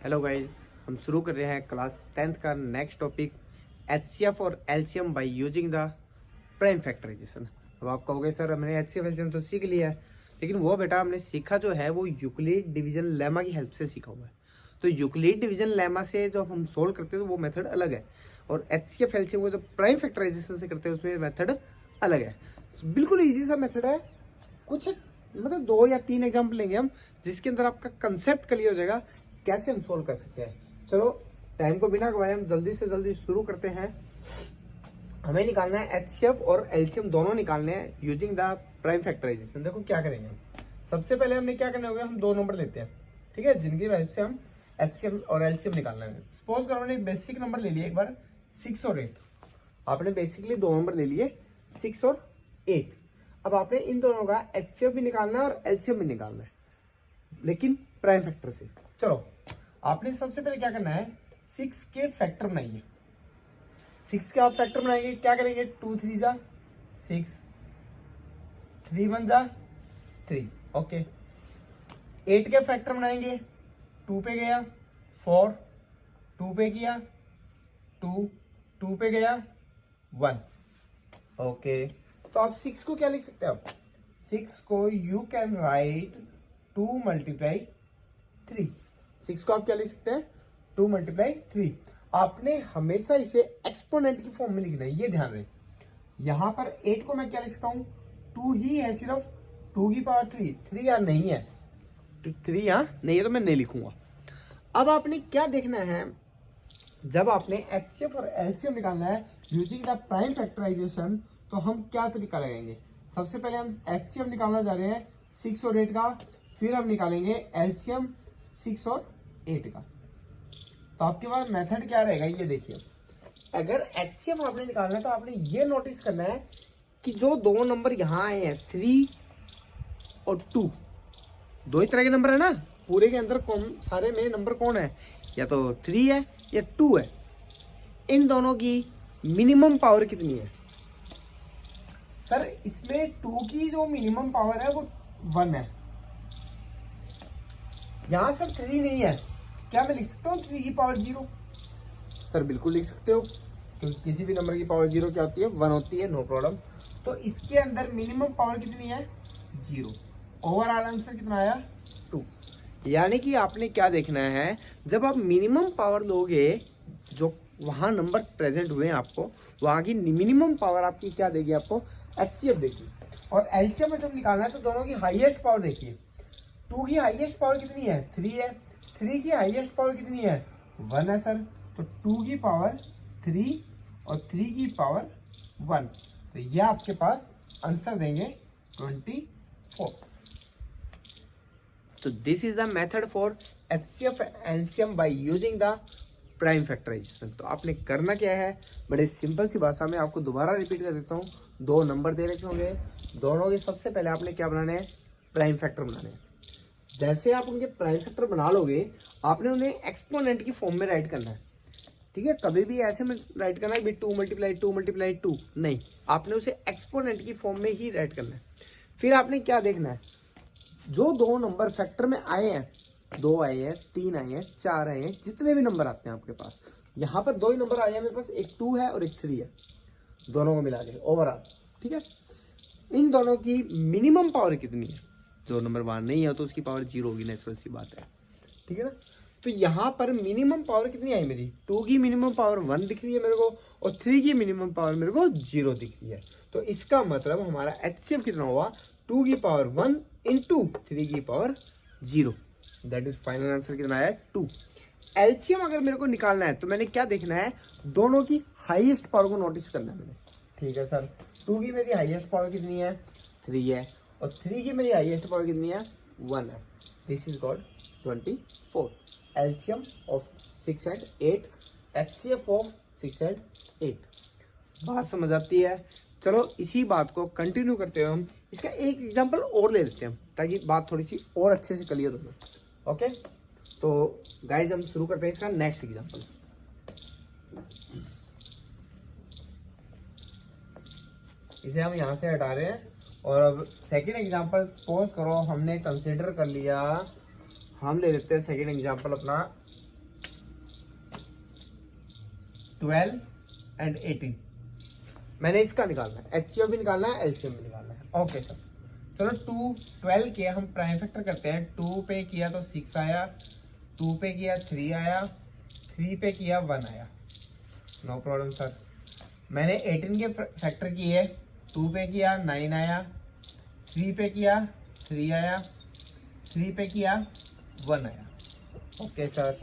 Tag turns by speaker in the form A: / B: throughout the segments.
A: Hello guys, हम शुरू कर रहे हैं क्लास 10th का नेक्स्ट टॉपिक एचसीएफ और LCM by using the prime factorisation. अब आप कहोगे सर हमने एचसीएफ एलसीएम तो सीख लिया है, लेकिन वो बेटा हमने सीखा जो है वो यूक्लिड डिवीजन लेमा की हेल्प से सीखा हुआ है। तो यूक्लिड डिवीजन लेमा से जो हम सोल्व करते हैं तो वो मेथड अलग है, और एचसीएफ एलसीएम को जो प्राइम फैक्टराइजेशन से करते हैं उसमें मेथड अलग है। बिल्कुल ईजी सा मेथड है, कुछ मतलब 2 या 3 एग्जाम्पल लेंगे हम जिसके अंदर आपका कंसेप्ट क्लियर हो जाएगा कैसे हम सोल्व कर सकते हैं। चलो टाइम को बिना गवाए हम जल्दी से जल्दी शुरू करते हैं। हमें निकालना है एचसीएफ और एलसीएम दोनों निकालने हैं यूजिंग द प्राइम फैक्टराइजेशन। देखो क्या करेंगे हम, सबसे पहले हमने क्या करना होगा, हम 2 नंबर लेते हैं, ठीक है, जिनकी वजह से हम एचसीएफ और एलसीएम निकालना है। सपोज करो हमने बेसिक नंबर ले लिए एक बार 6 और 8। आपने बेसिकली 2 नंबर ले लिए 6 और 8। अब आपने इन दोनों का एचसीएफ भी निकालना है और एलसीएम भी निकालना है, लेकिन प्राइम फैक्टर से। चलो आपने सबसे पहले क्या करना है, 6 के फैक्टर बनाइए। 6 के आप फैक्टर बनाएंगे, क्या करेंगे, 2 3 जा 6, 3 1 जा 3, ओके। 8 के फैक्टर बनाएंगे, 2 पे गया 4, 2 पे किया 2, 2 पे गया 1, ओके। तो आप 6 को क्या लिख सकते हैं, आप 6 को यू कैन राइट 2 × 3। 6 को आप क्या लिख सकते हैं, 2 × 3। आपने हमेशा इसे एक्सपोनेंट की फॉर्म में लिखना है, ये ध्यान रहे। यहां पर 8 को मैं क्या लिख सकता हूं, 2 ही है, सिर्फ 2 की पावर 3। 3 यार नहीं है, 3 यहाँ नहीं है तो मैं नहीं लिखूंगा। अब आपने क्या देखना है, जब आपने एचसीएफ और एलसीएम निकालना है यूजिंग द प्राइम फैक्टराइजेशन, तो हम क्या तरीका लगाएंगे। सबसे पहले हम एचसीएफ निकालना जा रहे हैं 6 और 8 का, फिर हम निकालेंगे एलसीएम 6 और 8 का। तो आपके पास मेथड क्या रहेगा, ये देखिए। अगर एचसीएफ आपने निकालना है तो आपने ये नोटिस करना है कि जो 2 नंबर यहाँ आए हैं 3 और 2, 2 ही तरह के नंबर है ना, पूरे के अंदर सारे में नंबर कौन है, या तो 3 है या 2 है। इन दोनों की मिनिमम पावर कितनी है सर, इसमें 2 की जो मिनिमम पावर है वो 1 है। यहां सर 3 नहीं है, क्या मैं लिख सकता हूँ 3 की पावर 0? सर बिल्कुल लिख सकते हो, क्योंकि किसी भी नंबर की पावर 0 क्या होती है, 1 होती है, नो प्रॉब्लम। तो इसके अंदर मिनिमम पावर कितनी है, 0। ओवरऑल आंसर कितना आया, 2। यानी कि आपने क्या देखना है, जब आप मिनिमम पावर लोगे, जो वहां नंबर प्रेजेंट हुए हैं आपको, वहां की मिनिमम पावर आपकी क्या देगी, आपको एचसीएफ देगी। और एलसीएम में जब निकालना है तो दोनों की हाईएस्ट पावर देखिए। 2 की हाईएस्ट पावर कितनी है, 3 है। 3 की हाईएस्ट पावर कितनी है, 1 है सर। तो 2 की पावर 3 और 3 की पावर 1, तो ये आपके पास आंसर देंगे 24। तो this is the method for HCF LCM by using the prime factorisation. तो आपने करना क्या है, बड़े सिंपल सी भाषा में आपको दोबारा रिपीट कर देता हूँ। 2 नंबर दे रखे होंगे, दोनों के सबसे पहले आपने क्या बनाना है, प्राइम फैक्टर बनाने हैं। जैसे आप उनके प्राइम फैक्टर बना लोगे, आपने उन्हें एक्सपोनेंट की फॉर्म में राइट करना है, ठीक है। कभी भी ऐसे में राइट करना है 2 × 2 × 2 नहीं, आपने उसे एक्सपोनेंट की फॉर्म में ही राइट करना है। फिर आपने क्या देखना है, जो 2 नंबर फैक्टर में आए हैं, 2 आए हैं, 3 आए हैं, 4 आए हैं, जितने भी नंबर आते हैं आपके पास, यहाँ पर 2 ही नंबर आए हैं मेरे पास, एक 2 है और एक 3 है, दोनों को मिला के ओवरऑल, ठीक है। इन दोनों की मिनिमम पावर कितनी है, जो नंबर 1 नहीं है तो उसकी पावर 0 होगी, नेचुरल सी बात है, ठीक है ना। तो यहाँ पर मिनिमम पावर कितनी आई मेरी, 2 की मिनिमम पावर 1 दिख रही है मेरे को, और 3 की मिनिमम पावर मेरे को 0 दिख रही है। तो इसका मतलब हमारा एचसीएफ कितना हुआ, 2 की पावर 1 × 3 की power 0, that is final answer कितना है, 2। एलसीएम अगर मेरे को निकालना है तो मैंने क्या देखना है, दोनों की हाईएस्ट पावर को नोटिस करना है मैंने, ठीक है सर। 2 की मेरी हाईएस्ट पावर कितनी है, 3 है, और 3 की मेरी हाईएस्ट पावर कितनी है, 1 है। This is called 24। LCM of 6 and 8, HCF of 6 and 8। बात समझ आती है। चलो इसी बात को कंटिन्यू करते हुए हम इसका एक एग्जांपल और ले लेते हैं, ताकि बात थोड़ी सी और अच्छे से क्लियर हो जाए, ओके। तो गाइज हम शुरू करते हैं इसका नेक्स्ट एग्जांपल। इसे हम यहाँ से हटा रहे हैं, और अब सेकेंड एग्जांपल सपोज करो हमने कंसिडर कर लिया, हम ले लेते हैं सेकेंड एग्जांपल अपना 12 एंड 18, मैंने इसका निकालना है, HCF भी निकालना है, LCM भी निकालना है। ओके सर, चलो 2 12 के हम प्राइम फैक्टर करते हैं। 2 पे किया तो 6 आया, 2 पे किया 3 आया, 3 पे किया 1 आया, नो प्रॉब्लम सर। मैंने 18 के फैक्टर किए, 2 पे किया 9 आया, 3 पे किया 3 आया, 3 पे किया 1 आया। ओके सर,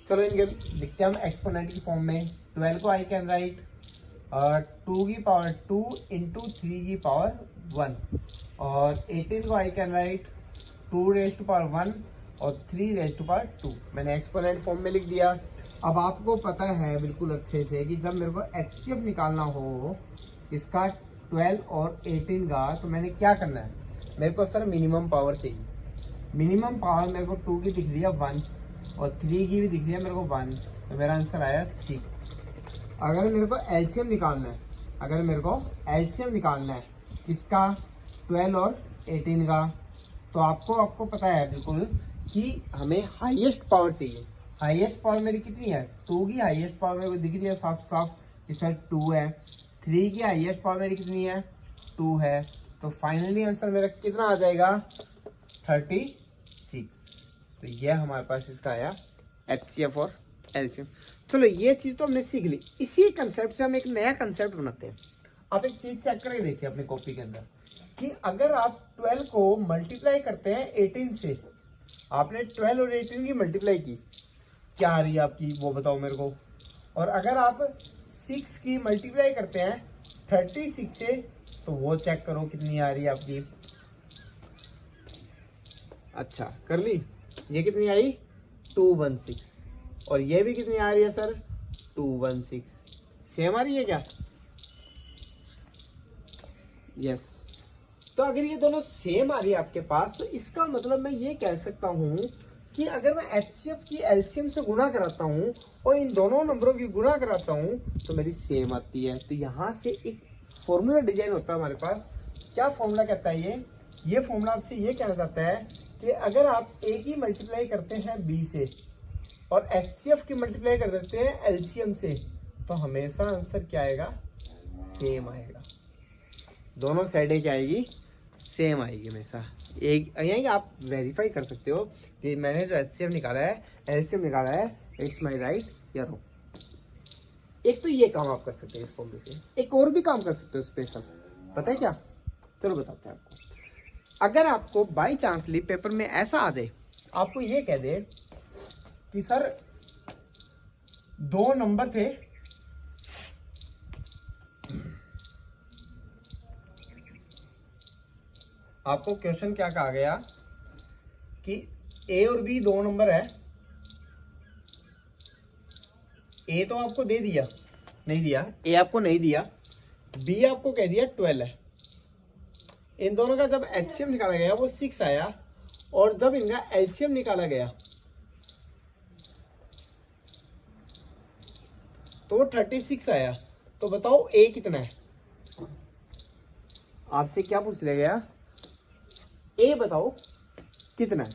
A: चलो इनके लिखते हैं हम एक्सपोनेंट की फॉर्म में। 12 को आई कैन राइट 2 की पावर 2 इंटू 3 की पावर 1, और 18 को I can write 2 raise to power 1 और 3 रेज टू पावर 2। मैंने एक्सपोनेंट फॉर्म में लिख दिया। अब आपको पता है बिल्कुल अच्छे से कि जब मेरे को HCF निकालना हो इसका 12 और 18 का, तो मैंने क्या करना है, मेरे को सर मिनिमम पावर चाहिए। मिनिमम पावर मेरे को 2 की दिख रही है 1 और 3 की भी दिख रही है मेरे को 1, तो मेरा आंसर आया 6। अगर मेरे को LCM निकालना है, अगर मेरे को LCM निकालना है किसका, 12 और 18 का, तो आपको पता है बिल्कुल कि हमें हाईएस्ट पावर चाहिए। हाईएस्ट पावर मेरी कितनी है, 2 की हाईएस्ट पावर मेरे को दिख रही है साफ साफ, इस साइड 2 है। 3 की हाईएस्ट पावर मेरी कितनी है, 2 है। तो फाइनली आंसर मेरा कितना आ जाएगा, 36। तो यह हमारे पास इसका आया HCF और LCM। चलो ये चीज तो हमने सीख ली। इसी कंसेप्ट से हम एक नया कंसेप्ट बनाते हैं। आप एक चीज चेक करके देखिए अपनी कॉपी के अंदर कि अगर आप 12 को मल्टीप्लाई करते हैं 18 से, आपने 12 और 18 की मल्टीप्लाई की, क्या आ रही है आपकी वो बताओ मेरे को। और अगर आप 6 की मल्टीप्लाई करते हैं 36 से, तो वो चेक करो कितनी आ रही है आपकी। अच्छा कर ली, ये कितनी आई 216, और ये भी कितनी आ रही है सर 216। सेम आ रही है क्या, यस। तो अगर ये दोनों सेम आ रही है आपके पास, तो इसका मतलब मैं ये कह सकता हूं कि अगर मैं HCF की LCM से गुणा कराता हूं और इन दोनों नंबरों की गुणा कराता हूं तो मेरी सेम आती है। तो यहां से एक फॉर्मूला डिजाइन होता है हमारे पास। क्या फॉर्मूला कहता है ये फॉर्मूला आपसे ये कहना चाहता है कि अगर आप A की मल्टीप्लाई करते हैं B से और HCF की मल्टीप्लाई कर देते हैं LCM से, तो हमेशा आंसर क्या आएगा, सेम आएगा। दोनों साइडें क्या आएगी, सेम आएगी हमेशा। एक यही आप वेरीफाई कर सकते हो कि मैंने जो HCF निकाला है, LCM निकाला है, इट्स माय राइट या रॉन्ग। एक तो ये काम आप कर सकते हैं इस फॉर्मूले से, एक और भी काम कर सकते हो स्पेशल, पता है क्या, चलो बताते हैं आपको। अगर आपको बाई चांसली पेपर में ऐसा आ जाए, आपको ये कह दे कि सर 2 नंबर थे, आपको क्वेश्चन क्या कहा गया कि A और B 2 नंबर है। A तो आपको दे दिया, नहीं दिया, A आपको नहीं दिया, B आपको कह दिया 12 है। इन दोनों का जब HCM निकाला गया वो 6 आया, और जब इनका LCM निकाला गया तो वो 36 आया। तो बताओ A कितना है, आपसे क्या पूछ लिया गया, A बताओ कितना है।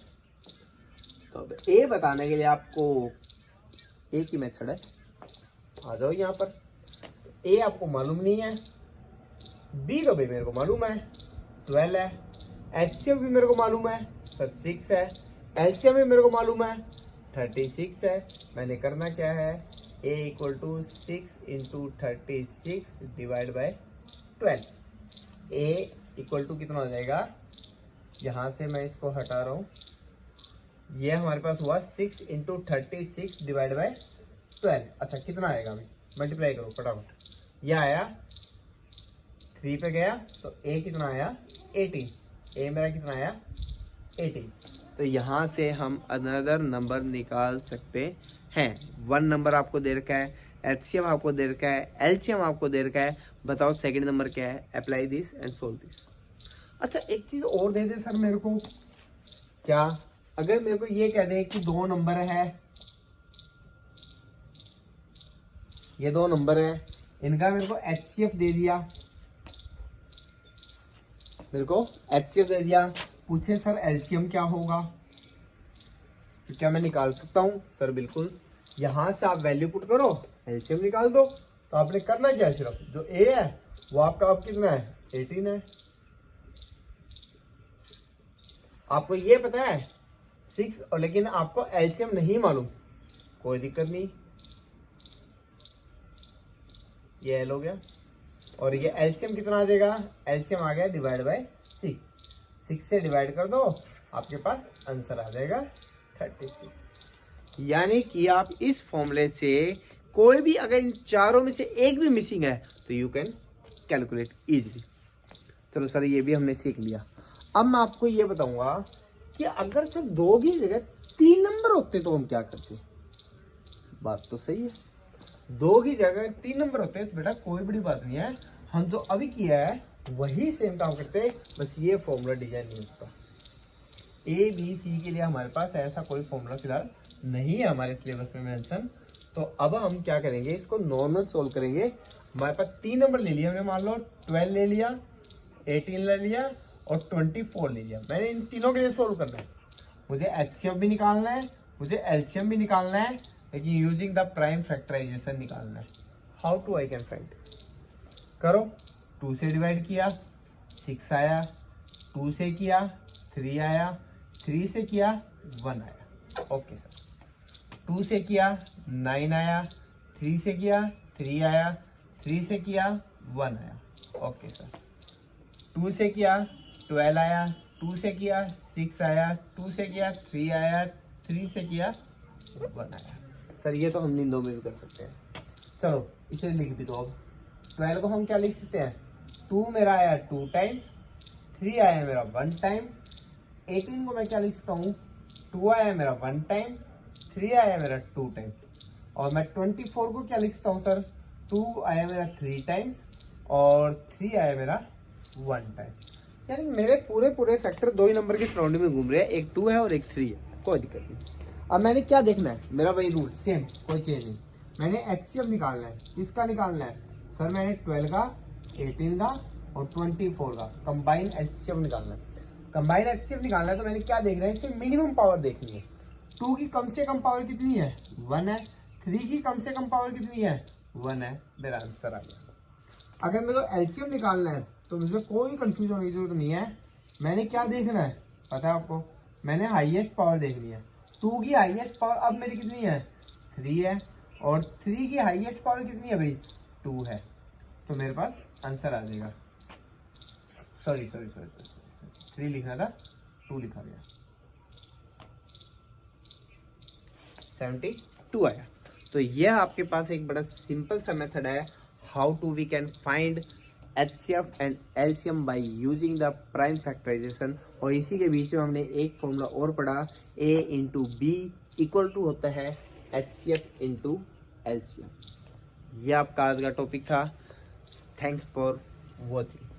A: तो अब A बताने के लिए आपको एक ही मेथड है, आ जाओ यहाँ पर। A आपको मालूम नहीं है, B तो भी मेरे को मालूम है 12 है, HCF भी मेरे को मालूम है सर 6 है, LCM भी मेरे को मालूम है 36 है। मैंने करना क्या है, A equal to 6 into 36 divide by 12। A equal to कितना हो जाएगा, यहाँ से मैं इसको हटा रहा हूँ, ये हमारे पास हुआ 6 इंटू 36 डिवाइड बाय 12। अच्छा कितना आएगा, अभी मल्टीप्लाई करो फटाफट, यह आया 3 पे गया तो A कितना आया 18, A मेरा कितना आया 18। तो यहाँ से हम अनदर नंबर निकाल सकते हैं। 1 नंबर आपको दे रखा है, HCF आपको दे रखा है, LCM आपको दे रखा है, बताओ सेकंड नंबर क्या है, apply this and solve this. अच्छा एक चीज और दे दे सर मेरे को, क्या अगर मेरे को ये कह दे कि 2 नंबर है, ये 2 नंबर है, इनका मेरे को HCF दे दिया, मेरे को HCF दे दिया, पूछे सर LCM क्या होगा, तो क्या मैं निकाल सकता हूं, सर बिल्कुल यहां से आप वैल्यू पुट करो, एलसीएम निकाल दो। तो आपने करना क्या है, सिर्फ जो ए है वो आपका अब कितना है 18 है। आपको ये पता है 6, और लेकिन आपको एलसीएम नहीं मालूम, कोई दिक्कत नहीं, ये एल हो गया। और ये एलसीएम कितना आ जाएगा, एलसीएम आ गया डिवाइड बाय 6, 6 से डिवाइड कर दो, आपके पास आंसर आ जाएगा 36। यानी कि आप इस फॉर्मूले से कोई भी अगर इन चारों में से एक भी मिसिंग है तो यू कैन कैलकुलेट इजीली। चलो सर ये भी हमने सीख लिया। अब मैं आपको ये बताऊंगा कि अगर सिर्फ 2 की जगह 3 नंबर होते तो हम क्या करते। बात तो सही है, 2 की जगह 3 नंबर होते तो बेटा कोई बड़ी बात नहीं है, हम जो अभी किया है वही सेम काम करते, बस ये फॉर्मूला डिजाइन नहीं होता। ए बी सी के लिए हमारे पास ऐसा कोई फॉर्मूला फिलहाल नहीं है हमारे सिलेबस में मेंशन। तो अब हम क्या करेंगे, इसको नॉर्मल सोल्व करेंगे। हमारे पास 3 नंबर ले लिया हमने, मान लो 12 ले लिया, 18 ले लिया और 24 ले लिया। मैंने इन तीनों के लिए सोल्व करना है, मुझे एचसीएफ भी निकालना है, मुझे एलसीएम भी निकालना है, लेकिन यूजिंग द प्राइम फैक्टराइजेशन निकालना है। How to I can find, करो 2 से डिवाइड किया 6 आया, 2 से किया 3 आया, 3 से किया 1 आया। ओके सर, 2 से किया 9 आया, 3 से किया 3 आया, 3 से किया 1 आया। ओके सर, 2 से किया 12 आया, 2 से किया 6 आया, 2 से किया 3 आया, 3 से किया 1 आया। सर ये तो हम इन 2 में भी कर सकते हैं, चलो इसे लिख भी दो। अब 12 को हम क्या लिख सकते हैं, 2 मेरा आया 2 टाइम्स, 3 आया मेरा 1 टाइम, 18 को मैं क्या लिख सकता हूँ, 2 आया मेरा 1 टाइम, 3 आया मेरा 2 टाइम, और मैं 24 को क्या लिख सकता हूँ सर, 2 आया मेरा 3 टाइम्स और 3 आया मेरा 1 टाइम। यानी मेरे पूरे फैक्टर 2 ही नंबर के सराउंडिंग में घूम रहे हैं, एक 2 है और एक 3 है, कोई दिक्कत नहीं। अब मैंने क्या देखना है, मेरा वही रूल सेम, कोई चेंज नहीं। मैंने एचसीएफ निकालना है, किसका निकालना है सर, मैंने 12 का 18 का और 24 का कंबाइन एचसीएफ निकालना है। कंबाइन एचसीएफ निकालना है तो मैंने क्या देखना है, इसमें मिनिमम पावर देखनी है। 2 की कम से कम पावर कितनी है 1 है, 3 की कम से कम पावर कितनी है 1 है, मेरा आंसर आ गया। अगर मेरे को एलसीएम निकालना है तो मुझे कोई कंफ्यूजन होने की जरूरत नहीं है। मैंने क्या देखना है पता है आपको, मैंने हाईएस्ट पावर देखनी है। 2 की हाईएस्ट पावर अब मेरी कितनी है 3 है, और 3 की हाईएस्ट पावर कितनी है भाई 2 है, तो मेरे पास आंसर आ जाएगा। सॉरी 3 लिखना था, 2 लिखा गया, 72 आया। तो यह आपके पास एक बड़ा सिंपल सा मेथड है, how to we can find HCF and LCM by using the prime factorisation. और इसी के बीच में हमने एक फॉर्मूला और पढ़ा, A into B equal to होता है HCF इंटू LCM। यह आपका आज का टॉपिक था। Thanks for watching.